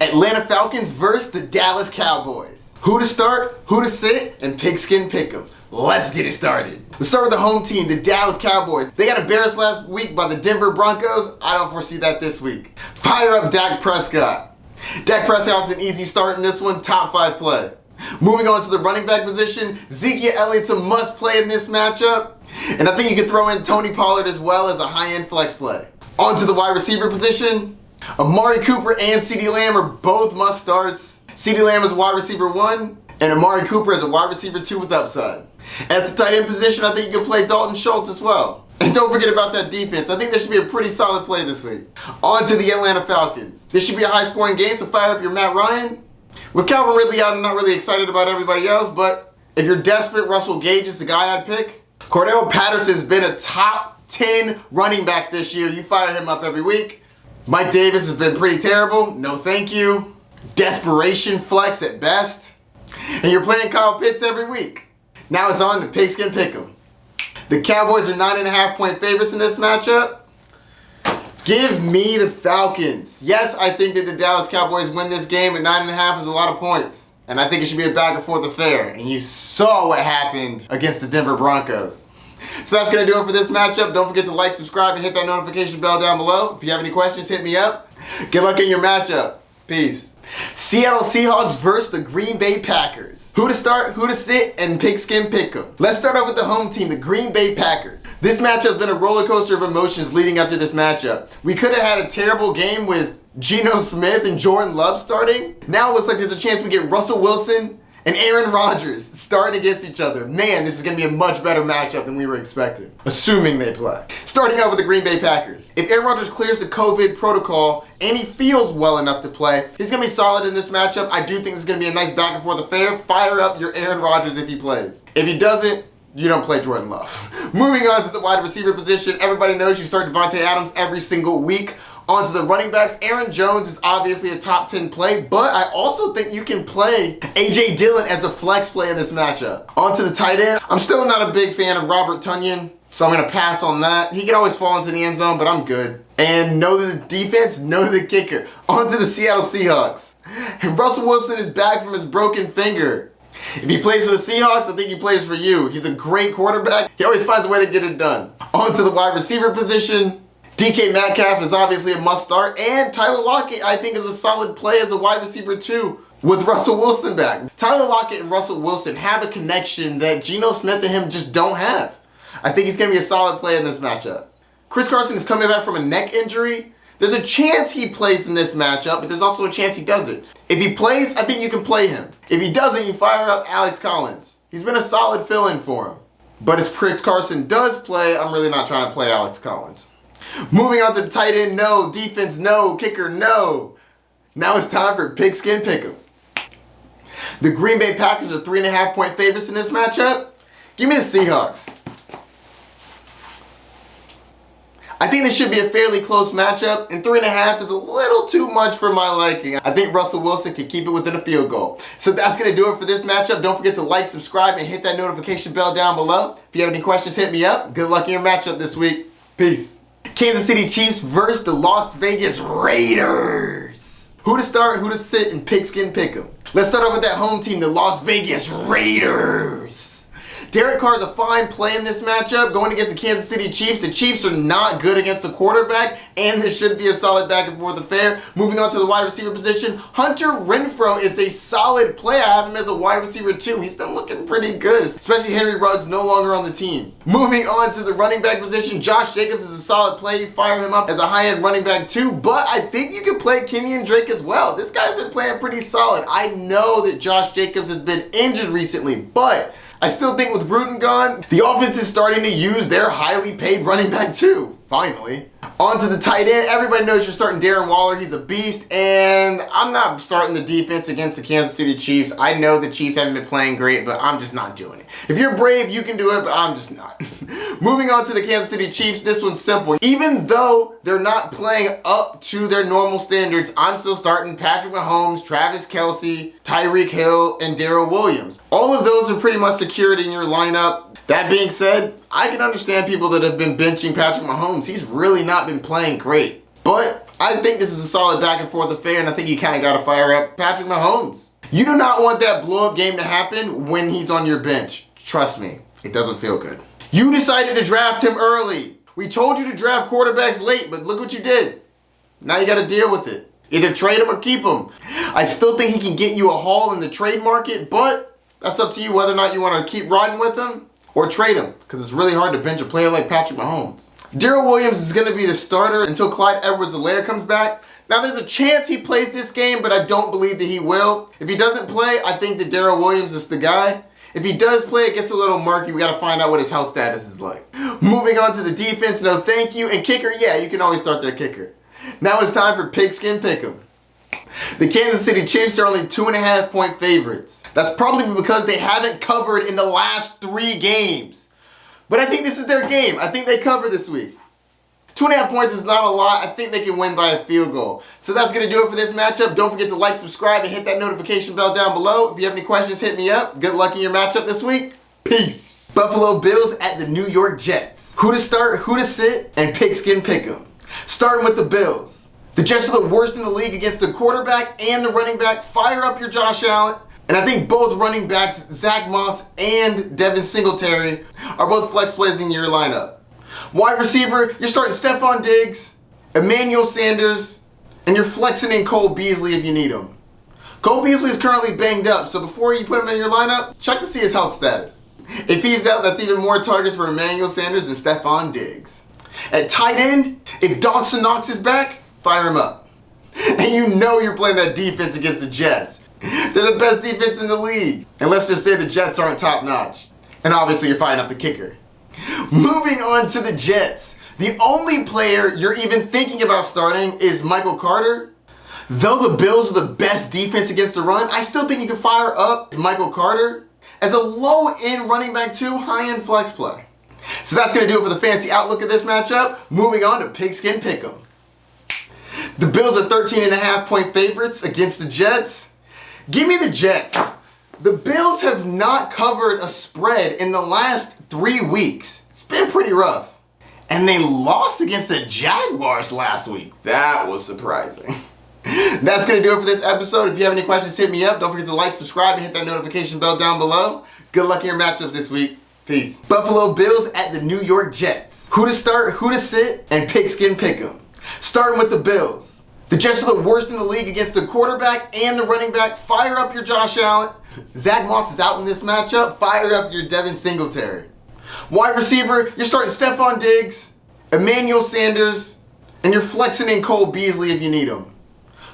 Atlanta Falcons versus the Dallas Cowboys. Who to start, who to sit, and pigskin pick'em. Let's get it started. Let's start with the home team, the Dallas Cowboys. They got embarrassed last week by the Denver Broncos. I don't foresee that this week. Fire up Dak Prescott. Dak Prescott's an easy start in this one, top 5 play. Moving on to the running back position, Zeke Elliott's a must play in this matchup. And I think you could throw in Tony Pollard as well as a high-end flex play. On to the wide receiver position, Amari Cooper and CeeDee Lamb are both must starts. CeeDee Lamb is wide receiver 1, and Amari Cooper is a wide receiver 2 with upside. At the tight end position, I think you can play Dalton Schultz as well. And don't forget about that defense. I think that should be a pretty solid play this week. On to the Atlanta Falcons. This should be a high-scoring game, so fire up your Matt Ryan. With Calvin Ridley out, I'm not really excited about everybody else, but if you're desperate, Russell Gage is the guy I'd pick. Cordell Patterson's been a top 10 running back this year. You fire him up every week. Mike Davis has been pretty terrible. No thank you. Desperation flex at best. And you're playing Kyle Pitts every week. Now it's on to pigskin pick'em. The Cowboys are 9.5-point favorites in this matchup. Give me the Falcons. Yes, I think that the Dallas Cowboys win this game, at 9.5 is a lot of points. And I think it should be a back and forth affair. And you saw what happened against the Denver Broncos. So that's going to do it for this matchup. Don't forget to like, subscribe, and hit that notification bell down below. If you have any questions, hit me up. Good luck in your matchup. Peace. Seattle Seahawks versus the Green Bay Packers. Who to start, who to sit, and pigskin pick'em. Let's start off with the home team, the Green Bay Packers. This matchup has been a roller coaster of emotions leading up to this matchup. We could have had a terrible game with Geno Smith and Jordan Love starting. Now it looks like there's a chance we get Russell Wilson and Aaron Rodgers starting against each other. Man, this is going to be a much better matchup than we were expecting, assuming they play. Starting out with the Green Bay Packers. If Aaron Rodgers clears the COVID protocol and he feels well enough to play, he's going to be solid in this matchup. I do think it's going to be a nice back and forth affair. Fire up your Aaron Rodgers if he plays. If he doesn't, you don't play Jordan Love. Moving on to the wide receiver position, everybody knows you start Devontae Adams every single week. On to the running backs, Aaron Jones is obviously a top 10 play, but I also think you can play A.J. Dillon as a flex play in this matchup. On to the tight end, I'm still not a big fan of Robert Tonyan, so I'm going to pass on that. He can always fall into the end zone, but I'm good. And no to the defense, no to the kicker. On to the Seattle Seahawks. Russell Wilson is back from his broken finger. If he plays for the Seahawks, I think he plays for you. He's a great quarterback. He always finds a way to get it done. On to the wide receiver position. DK Metcalf is obviously a must start, and Tyler Lockett I think is a solid play as a wide receiver too with Russell Wilson back. Tyler Lockett and Russell Wilson have a connection that Geno Smith and him just don't have. I think he's going to be a solid play in this matchup. Chris Carson is coming back from a neck injury. There's a chance he plays in this matchup, but there's also a chance he doesn't. If he plays, I think you can play him. If he doesn't, you fire up Alex Collins. He's been a solid fill-in for him. But as Chris Carson does play, I'm really not trying to play Alex Collins. Moving on to the tight end, no. Defense, no. Kicker, no. Now it's time for pigskin pick'em. The Green Bay Packers are 3.5-point favorites in this matchup. Give me the Seahawks. I think this should be a fairly close matchup, and 3.5 is a little too much for my liking. I think Russell Wilson can keep it within a field goal. So that's going to do it for this matchup. Don't forget to like, subscribe, and hit that notification bell down below. If you have any questions, hit me up. Good luck in your matchup this week. Peace. Kansas City Chiefs versus the Las Vegas Raiders. Who to start, who to sit, and pigskin pick'em. Let's start off with that home team, the Las Vegas Raiders. Derek Carr is a fine play in this matchup going against the Kansas City Chiefs. The Chiefs are not good against the quarterback, and this should be a solid back and forth affair. Moving on to the wide receiver position, Hunter Renfrow is a solid play. I have him as a wide receiver too. He's been looking pretty good, especially Henry Ruggs no longer on the team. Moving on to the running back position, Josh Jacobs is a solid play. You fire him up as a high-end running back too, but I think you can play Kenyon Drake as well. This guy's been playing pretty solid. I know that Josh Jacobs has been injured recently, but I still think with Bruton gone, the offense is starting to use their highly paid running back too, finally. On to the tight end. Everybody knows you're starting Darren Waller. He's a beast, and I'm not starting the defense against the Kansas City Chiefs. I know the Chiefs haven't been playing great, but I'm just not doing it. If you're brave, you can do it, but I'm just not. Moving on to the Kansas City Chiefs, this one's simple. Even though they're not playing up to their normal standards, I'm still starting Patrick Mahomes, Travis Kelce, Tyreek Hill, and Darrell Williams. All of those are pretty much secured in your lineup. That being said, I can understand people that have been benching Patrick Mahomes. He's really not been playing great. But I think this is a solid back and forth affair, and I think you kind of got to fire up Patrick Mahomes. You do not want that blow-up game to happen when he's on your bench. Trust me, it doesn't feel good. You decided to draft him early. We told you to draft quarterbacks late, but look what you did. Now you got to deal with it. Either trade him or keep him. I still think he can get you a haul in the trade market, but that's up to you whether or not you want to keep riding with him or trade him, because it's really hard to bench a player like Patrick Mahomes. Darrell Williams is going to be the starter until Clyde Edwards-Helaire comes back. Now there's a chance he plays this game, but I don't believe that he will. If he doesn't play, I think that Darrell Williams is the guy. If he does play, it gets a little murky. We got to find out what his health status is like. Moving on to the defense, no thank you. And kicker, yeah, you can always start their kicker. Now it's time for Pigskin Pick'em. The Kansas City Chiefs are only 2.5-point favorites. That's probably because they haven't covered in the last 3 games. But I think this is their game. I think they cover this week. 2.5 points is not a lot. I think they can win by a field goal. So that's going to do it for this matchup. Don't forget to like, subscribe, and hit that notification bell down below. If you have any questions, hit me up. Good luck in your matchup this week. Peace. Buffalo Bills at the New York Jets. Who to start, who to sit, and Pigskin Pick'em. Starting with the Bills. The Jets are the worst in the league against the quarterback and the running back. Fire up your Josh Allen. And I think both running backs, Zach Moss and Devin Singletary, are both flex plays in your lineup. Wide receiver, you're starting Stephon Diggs, Emmanuel Sanders, and you're flexing in Cole Beasley if you need him. Cole Beasley is currently banged up, so before you put him in your lineup, check to see his health status. If he's out, that's even more targets for Emmanuel Sanders than Stephon Diggs. At tight end, if Dawson Knox is back, fire him up. And you know you're playing that defense against the Jets. They're the best defense in the league. And let's just say the Jets aren't top notch. And obviously you're firing up the kicker. Moving on to the Jets. The only player you're even thinking about starting is Michael Carter. Though the Bills are the best defense against the run, I still think you can fire up Michael Carter as a low-end running back 2, high-end flex play. So that's going to do it for the fantasy outlook of this matchup. Moving on to Pigskin Pick'em. The Bills are 13.5-point favorites against the Jets. Give me the Jets. The Bills have not covered a spread in the last 3 weeks. It's been pretty rough. And they lost against the Jaguars last week. That was surprising. That's going to do it for this episode. If you have any questions, hit me up. Don't forget to like, subscribe, and hit that notification bell down below. Good luck in your matchups this week. Peace. Buffalo Bills at the New York Jets. Who to start, who to sit, and Pigskin Pick'em. Starting with the Bills. The Jets are the worst in the league against the quarterback and the running back. Fire up your Josh Allen. Zach Moss is out in this matchup. Fire up your Devin Singletary. Wide receiver, you're starting Stephon Diggs, Emmanuel Sanders, and you're flexing in Cole Beasley if you need him.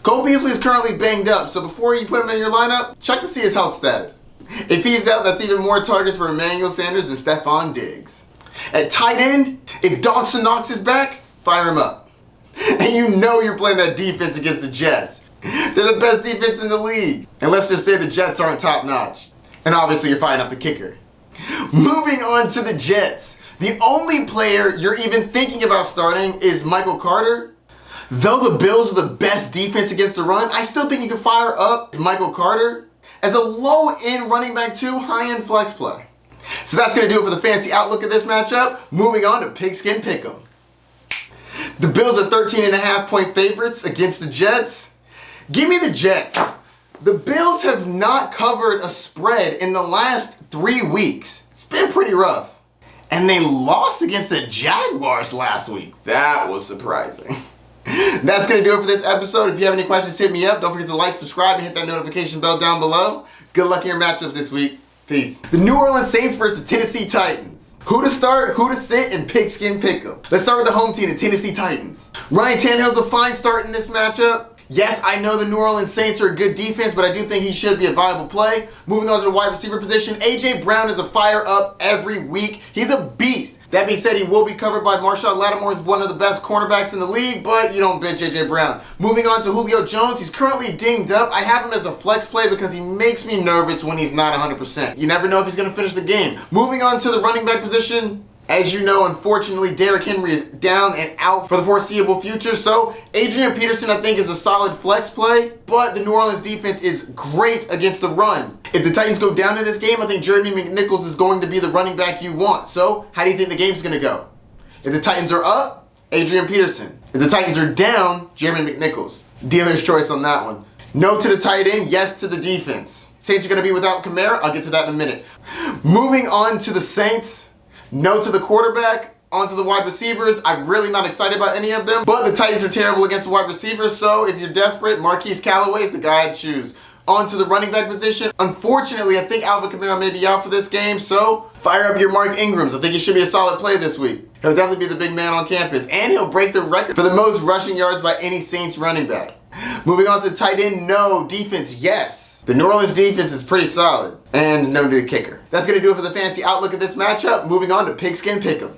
Cole Beasley is currently banged up, so before you put him in your lineup, check to see his health status. If he's out, that's even more targets for Emmanuel Sanders than Stephon Diggs. At tight end, if Dawson Knox is back, fire him up. And you know you're playing that defense against the Jets. They're the best defense in the league. And let's just say the Jets aren't top notch. And obviously you're firing up the kicker. Moving on to the Jets. The only player you're even thinking about starting is Michael Carter. Though the Bills are the best defense against the run, I still think you can fire up Michael Carter as a low-end running back 2, high-end flex play. So that's going to do it for the fantasy outlook of this matchup. Moving on to Pigskin Pick'em. The Bills are 13.5-point favorites against the Jets. Give me the Jets. The Bills have not covered a spread in the last 3 weeks. It's been pretty rough. And they lost against the Jaguars last week. That was surprising. That's going to do it for this episode. If you have any questions, hit me up. Don't forget to like, subscribe, and hit that notification bell down below. Good luck in your matchups this week. Peace. The New Orleans Saints versus the Tennessee Titans. Who to start, who to sit, and Pigskin Pick'em. Let's start with the home team, the Tennessee Titans. Ryan Tannehill's a fine start in this matchup. Yes, I know the New Orleans Saints are a good defense, but I do think he should be a viable play. Moving on to the wide receiver position, A.J. Brown is a fire up every week. He's a beast. That being said, he will be covered by Marshawn Lattimore. He's one of the best cornerbacks in the league, but you don't bench A.J. Brown. Moving on to Julio Jones, he's currently dinged up. I have him as a flex play because he makes me nervous when he's not 100%. You never know if he's going to finish the game. Moving on to the running back position, as you know, unfortunately, Derrick Henry is down and out for the foreseeable future. So Adrian Peterson, I think, is a solid flex play, but the New Orleans defense is great against the run. If the Titans go down in this game, I think Jeremy McNichols is going to be the running back you want. So how do you think the game's going to go? If the Titans are up, Adrian Peterson. If the Titans are down, Jeremy McNichols. Dealer's choice on that one. No to the tight end, yes to the defense. Saints are going to be without Kamara. I'll get to that in a minute. Moving on to the Saints. No to the quarterback. On to the wide receivers. I'm really not excited about any of them. But the Titans are terrible against the wide receivers. So if you're desperate, Marquise Callaway is the guy I'd choose. On to the running back position. Unfortunately, I think Alvin Kamara may be out for this game. So fire up your Mark Ingrams. I think he should be a solid play this week. He'll definitely be the big man on campus. And he'll break the record for the most rushing yards by any Saints running back. Moving on to tight end, no. Defense, yes. The New Orleans defense is pretty solid. And no to the kicker. That's going to do it for the fantasy outlook of this matchup. Moving on to Pigskin Pick'em.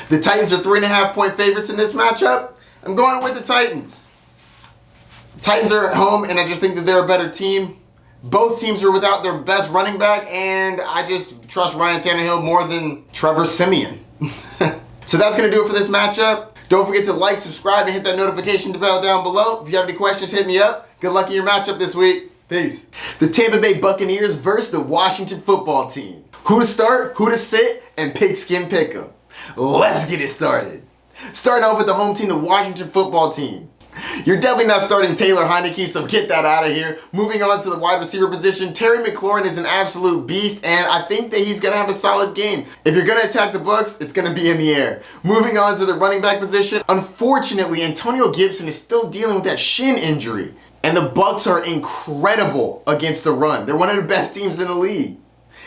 The Titans are 3.5-point favorites in this matchup. I'm going with the Titans. Titans are at home, and I just think that they're a better team. Both teams are without their best running back, and I just trust Ryan Tannehill more than Trevor Siemian. So that's going to do it for this matchup. Don't forget to like, subscribe, and hit that notification bell down below. If you have any questions, hit me up. Good luck in your matchup this week. Peace. The Tampa Bay Buccaneers versus the Washington football team. Who to start, who to sit, and Pigskin Pick'em. Let's get it started. Starting off with the home team, the Washington football team. You're definitely not starting Taylor Heineke, so get that out of here. Moving on to the wide receiver position, Terry McLaurin is an absolute beast, and I think that he's going to have a solid game. If you're going to attack the Bucs, it's going to be in the air. Moving on to the running back position, unfortunately, Antonio Gibson is still dealing with that shin injury, and the Bucs are incredible against the run. They're one of the best teams in the league.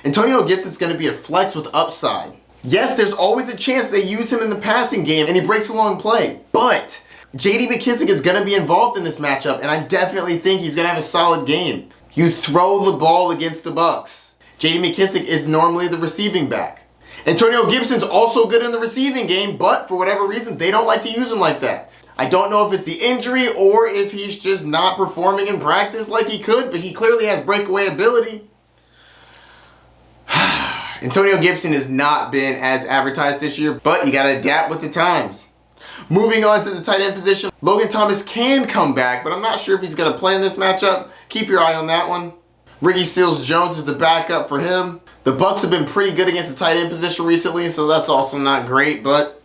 Antonio Gibson's going to be a flex with upside. Yes, there's always a chance they use him in the passing game and he breaks a long play, but J.D. McKissic is going to be involved in this matchup, and I definitely think he's going to have a solid game. You throw the ball against the Bucs. J.D. McKissic is normally the receiving back. Antonio Gibson's also good in the receiving game, but for whatever reason, they don't like to use him like that. I don't know if it's the injury or if he's just not performing in practice like he could, but he clearly has breakaway ability. Antonio Gibson has not been as advertised this year, but you got to adapt with the times. Moving on to the tight end position, Logan Thomas can come back, but I'm not sure if he's going to play in this matchup. Keep your eye on that one. Ricky Seals-Jones is the backup for him. The Bucs have been pretty good against the tight end position recently, so that's also not great, but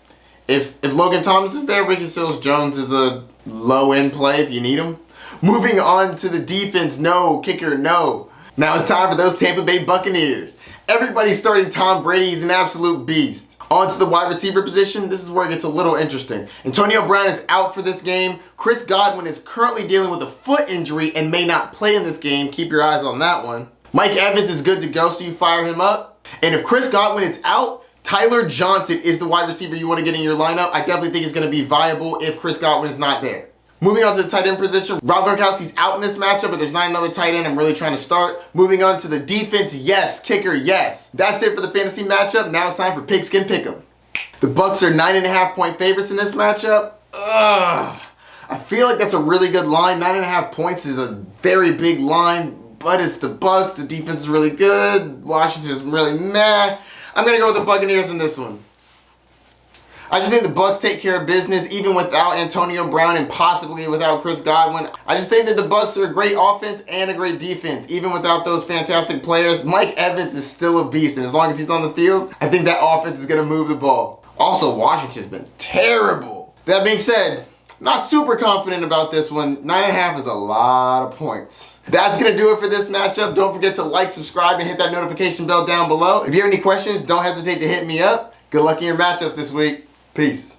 if Logan Thomas is there, Ricky Seals-Jones is a low-end play if you need him. Moving on to the defense, no. Kicker, no. Now it's time for those Tampa Bay Buccaneers. Everybody's starting Tom Brady. He's an absolute beast. On to the wide receiver position. This is where it gets a little interesting. Antonio Brown is out for this game. Chris Godwin is currently dealing with a foot injury and may not play in this game. Keep your eyes on that one. Mike Evans is good to go, so you fire him up. And if Chris Godwin is out, Tyler Johnson is the wide receiver you want to get in your lineup. I definitely think it's going to be viable if Chris Godwin is not there. Moving on to the tight end position, Rob Gronkowski's out in this matchup, but there's not another tight end I'm really trying to start. Moving on to the defense, yes. Kicker, yes. That's it for the fantasy matchup. Now it's time for Pigskin Pick'em. The Bucs are 9.5-point favorites in this matchup. I feel like that's a really good line. 9.5 points is a very big line, but it's the Bucs. The defense is really good. Washington is really meh. I'm going to go with the Buccaneers in this one. I just think the Bucs take care of business even without Antonio Brown and possibly without Chris Godwin. I just think that the Bucs are a great offense and a great defense, even without those fantastic players. Mike Evans is still a beast, and as long as he's on the field, I think that offense is going to move the ball. Also, Washington's been terrible. That being said, not super confident about this one. 9.5 is a lot of points. That's going to do it for this matchup. Don't forget to like, subscribe, and hit that notification bell down below. If you have any questions, don't hesitate to hit me up. Good luck in your matchups this week. Peace.